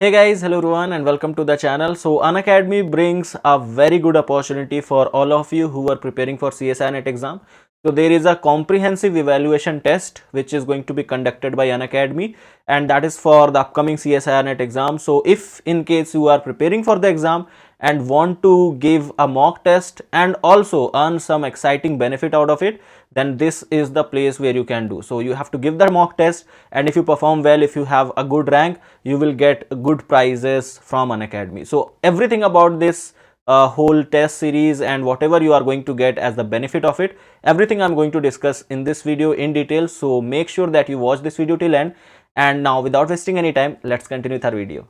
Hey guys, hello everyone and welcome to the channel. So Unacademy brings a very good opportunity for all of you who are preparing for CSIR NET exam. So there is a comprehensive evaluation test which is going to be conducted by Unacademy, and that is for the upcoming CSIR NET exam. So if in case you are preparing for the exam and want to give a mock test and also earn some exciting benefit out of it, then this is the place where you can do. So you have to give the mock test, and if you perform well, if you have a good rank, you will get good prizes from Unacademy. So everything about this whole test series and whatever you are going to get as the benefit of it, everything I'm going to discuss in this video in detail. So make sure that you watch this video till end. And now without wasting any time, let's continue with our video.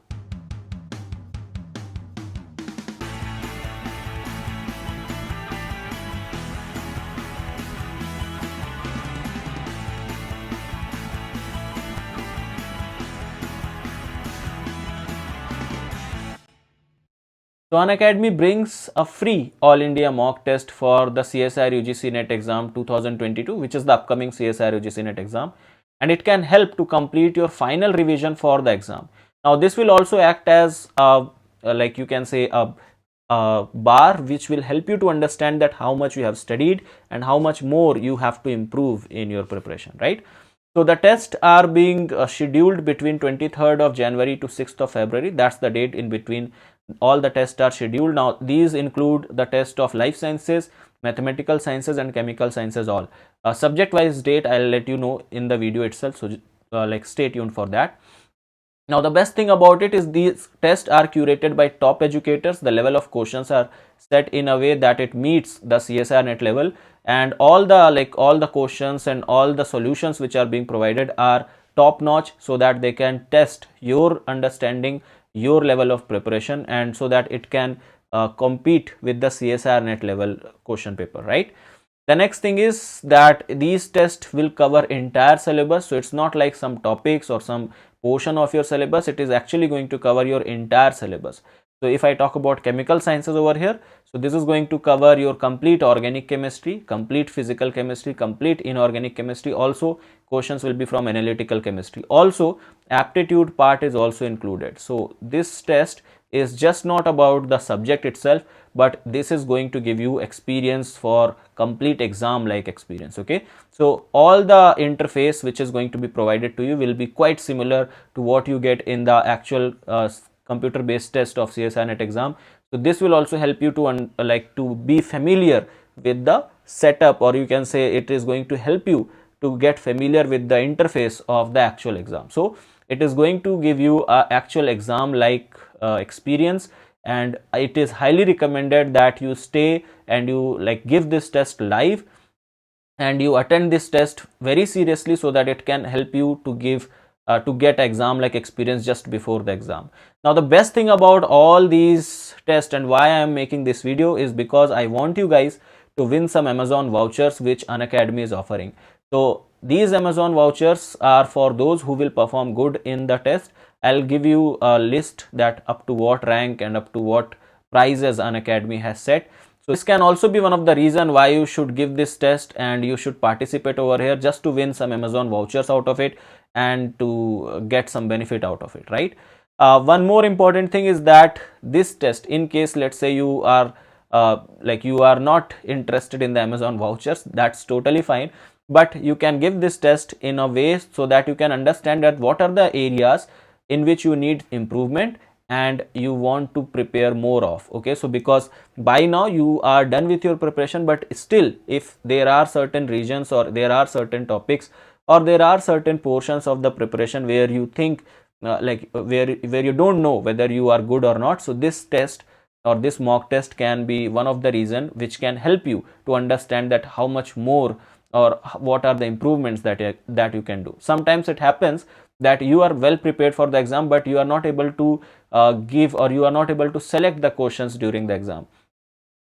So Unacademy brings a free All India mock test for the CSIR UGC NET exam 2022, which is the upcoming CSIR UGC NET exam, and it can help to complete your final revision for the exam. Now this will also act as like you can say a bar which will help you to understand that how much you have studied and how much more you have to improve in your preparation, right? So the tests are being scheduled between 23rd of January to 6th of February. That's the date in between all the tests are scheduled. Now these include the test of life sciences, mathematical sciences and chemical sciences all. Subject wise date I'll let you know in the video itself, so like stay tuned for that. Now the best thing about it is these tests are curated by top educators. The level of questions are set in a way that it meets the CSIR NET level, and all the questions and all the solutions which are being provided are top notch, so that they can test your understanding, your level of preparation, and so that it can compete with the CSIR NET level question paper, right? The next thing is that these tests will cover entire syllabus, so it's not like some topics or some portion of your syllabus. It is actually going to cover your entire syllabus. So if I talk about chemical sciences over here, so this is going to cover your complete organic chemistry, complete physical chemistry, complete inorganic chemistry. Also questions will be from analytical chemistry. Also aptitude part is also included. So this test is just not about the subject itself, but this is going to give you experience for complete exam like experience. Okay, so all the interface which is going to be provided to you will be quite similar to what you get in the actual computer based test of CSIR NET exam. So this will also help you to to be familiar with the setup, or you can say it is going to help you to get familiar with the interface of the actual exam. So it is going to give you a actual exam like experience, and it is highly recommended that you stay and you give this test live and you attend this test very seriously, so that it can help you to give to get exam like experience just before the exam. Now the best thing about all these tests and why I am making this video is because I want you guys to win some Amazon vouchers which Unacademy is offering. So these Amazon vouchers are for those who will perform good in the test. I'll give you a list that up to what rank and up to what prizes Unacademy has set. So this can also be one of the reason why you should give this test and you should participate over here, just to win some Amazon vouchers out of it and to get some benefit out of it, right? One more important thing is that this test, in case let's say you are you are not interested in the Amazon vouchers, that's totally fine, but you can give this test in a way so that you can understand that what are the areas in which you need improvement and you want to prepare more of. Okay, so because by now you are done with your preparation, but still if there are certain regions or there are certain topics or there are certain portions of the preparation where you think where you don't know whether you are good or not, so this test or this mock test can be one of the reason which can help you to understand that how much more or what are the improvements that you can do. Sometimes it happens that you are well prepared for the exam, but you are not able to give, or you are not able to select the questions during the exam.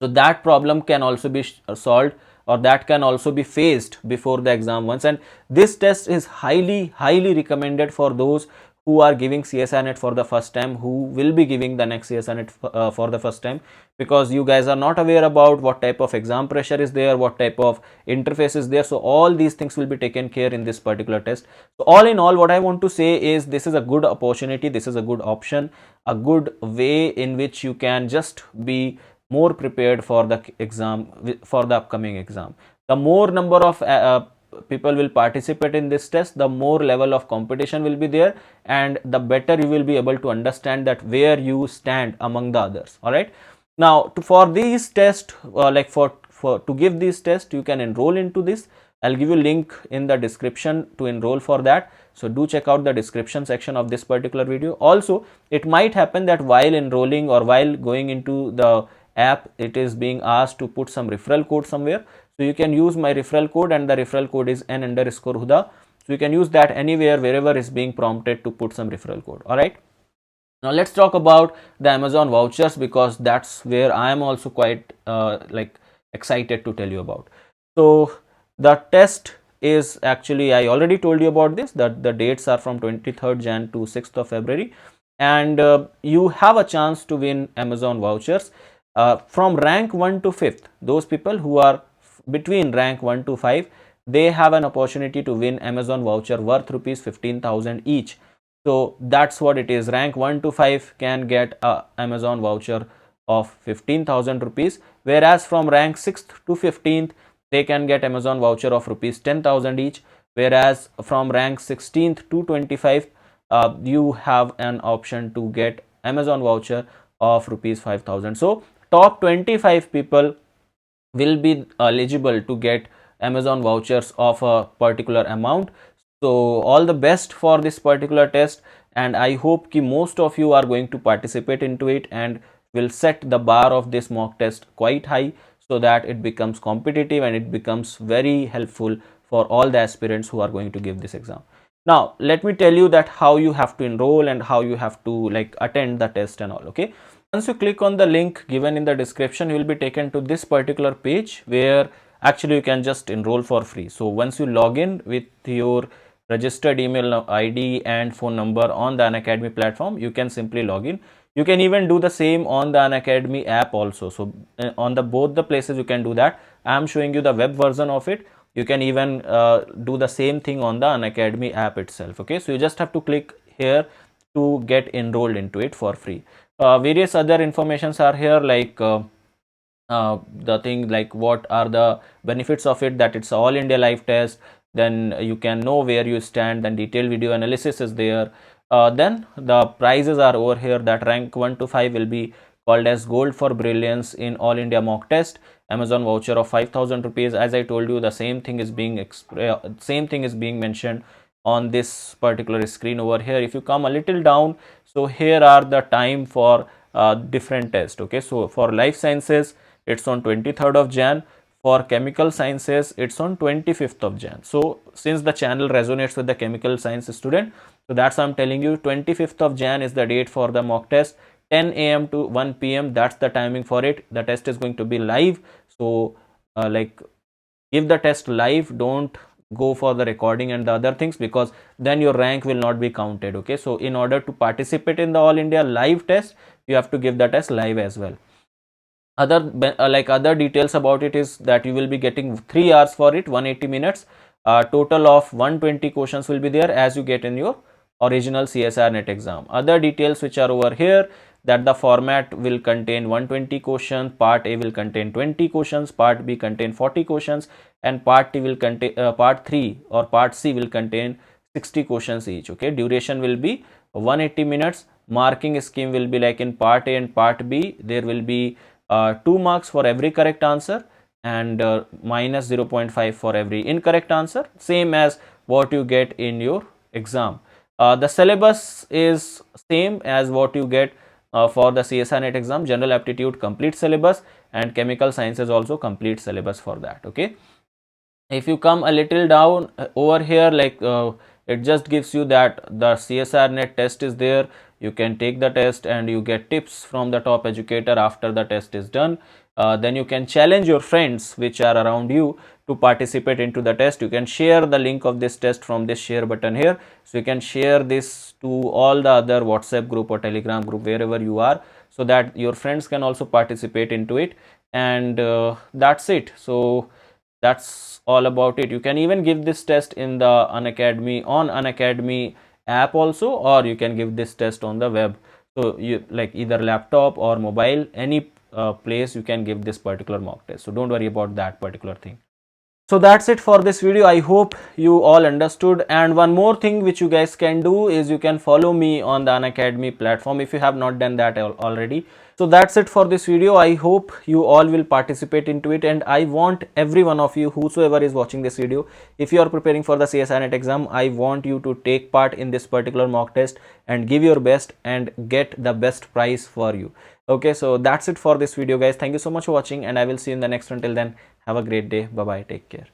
So that problem can also be solved, or that can also be faced before the exam once. And this test is highly recommended for those who are giving CSIR net for the first time, who will be giving the next CSIR net for the first time, because you guys are not aware about what type of exam pressure is there, what type of interface is there. So all these things will be taken care in this particular test. So all in all, what I want to say is this is a good opportunity, this is a good option, a good way in which you can just be more prepared for the exam, for the upcoming exam. The more number of people will participate in this test, the more level of competition will be there, and the better you will be able to understand that where you stand among the others. All right, now for these tests, like for to give these tests, you can enroll into this. I'll give you link in the description to enroll for that. So do check out the description section of this particular video. Also, it might happen that while enrolling or while going into the app, it is being asked to put some referral code somewhere. So you can use my referral code, and the referral code is n_Huda. So you can use that anywhere, wherever is being prompted to put some referral code. All right. Now let's talk about the Amazon vouchers, because that's where I am also quite like excited to tell you about. So the test is actually, I already told you about this, that the dates are from 23rd Jan to 6th of February, and you have a chance to win Amazon vouchers from rank 1 to 5th. Those people who are between rank 1 to 5, they have an opportunity to win Amazon voucher worth rupees 15,000 each. So that's what it is. Rank 1 to 5 can get a Amazon voucher of 15,000 rupees, whereas from rank 6th to 15th, they can get Amazon voucher of rupees 10,000 each, whereas from rank 16th to 25th, you have an option to get Amazon voucher of rupees 5,000. So top 25 people will be eligible to get Amazon vouchers of a particular amount. So all the best for this particular test, and I hope ki most of you are going to participate into it and will set the bar of this mock test quite high, so that it becomes competitive and it becomes very helpful for all the aspirants who are going to give this exam. Now let me tell you that how you have to enroll and how you have to like attend the test and all. Okay, once you click on the link given in the description, you will be taken to this particular page where actually you can just enroll for free. So once you log in with your registered email ID and phone number on the Unacademy platform, you can simply log in. You can even do the same on the Unacademy app also. So on the both the places you can do that. I am showing you the web version of it. You can even do the same thing on the Unacademy app itself. Okay, so you just have to click here to get enrolled into it for free. Various other informations are here, like the thing like what are the benefits of it, that it's all India live test, then you can know where you stand, then detailed video analysis is there, then the prizes are over here, that rank 1 to 5 will be called as gold for brilliance in all India mock test, Amazon voucher of 5,000 rupees. As I told you, the same thing is being mentioned on this particular screen over here. If you come a little down, so here are the time for different tests. Okay, so for life sciences it's on 23rd of Jan, for chemical sciences it's on 25th of Jan. So since the channel resonates with the chemical science student, so that's why I'm telling you 25th of Jan is the date for the mock test. 10 a.m. to 1 p.m. that's the timing for it. The test is going to be live, so like give the test live, don't go for the recording and the other things, because then your rank will not be counted. Okay, so in order to participate in the all India live test, you have to give the test live as well. Other details about it is that you will be getting 3 hours for it, 180 minutes, total of 120 questions will be there as you get in your original CSIR net exam. Other details which are over here, that the format will contain 120 questions, part A will contain 20 questions, part B contain 40 questions, and part T will contain part 3 or part C will contain 60 questions each. Okay, duration will be 180 minutes. Marking scheme will be like in part A and part B, there will be 2 marks for every correct answer, and minus 0.5 for every incorrect answer, same as what you get in your exam. The syllabus is same as what you get for the CSIR net exam. General aptitude complete syllabus, and chemical sciences also complete syllabus for that. Okay, if you come a little down over here, like it just gives you that the CSIR net test is there. You can take the test and you get tips from the top educator after the test is done. then you can challenge your friends which are around you to participate into the test. You can share the link of this test from this share button here. So you can share this to all the other WhatsApp group or Telegram group wherever you are, so that your friends can also participate into it. And that's it. So that's all about it. You can even give this test in the Unacademy app also, or you can give this test on the web. So you like either laptop or mobile, any place you can give this particular mock test. So don't worry about that particular thing. So that's it for this video. I hope you all understood. And one more thing which you guys can do is you can follow me on the Unacademy platform if you have not done that already. So that's it for this video. I hope you all will participate into it, and I want every one of you, whosoever is watching this video, if you are preparing for the CSIR NET exam, I want you to take part in this particular mock test and give your best and get the best prize for you. Okay, so that's it for this video, guys. Thank you so much for watching, and I will see you in the next one. Till then, have a great day. Bye bye. Take care.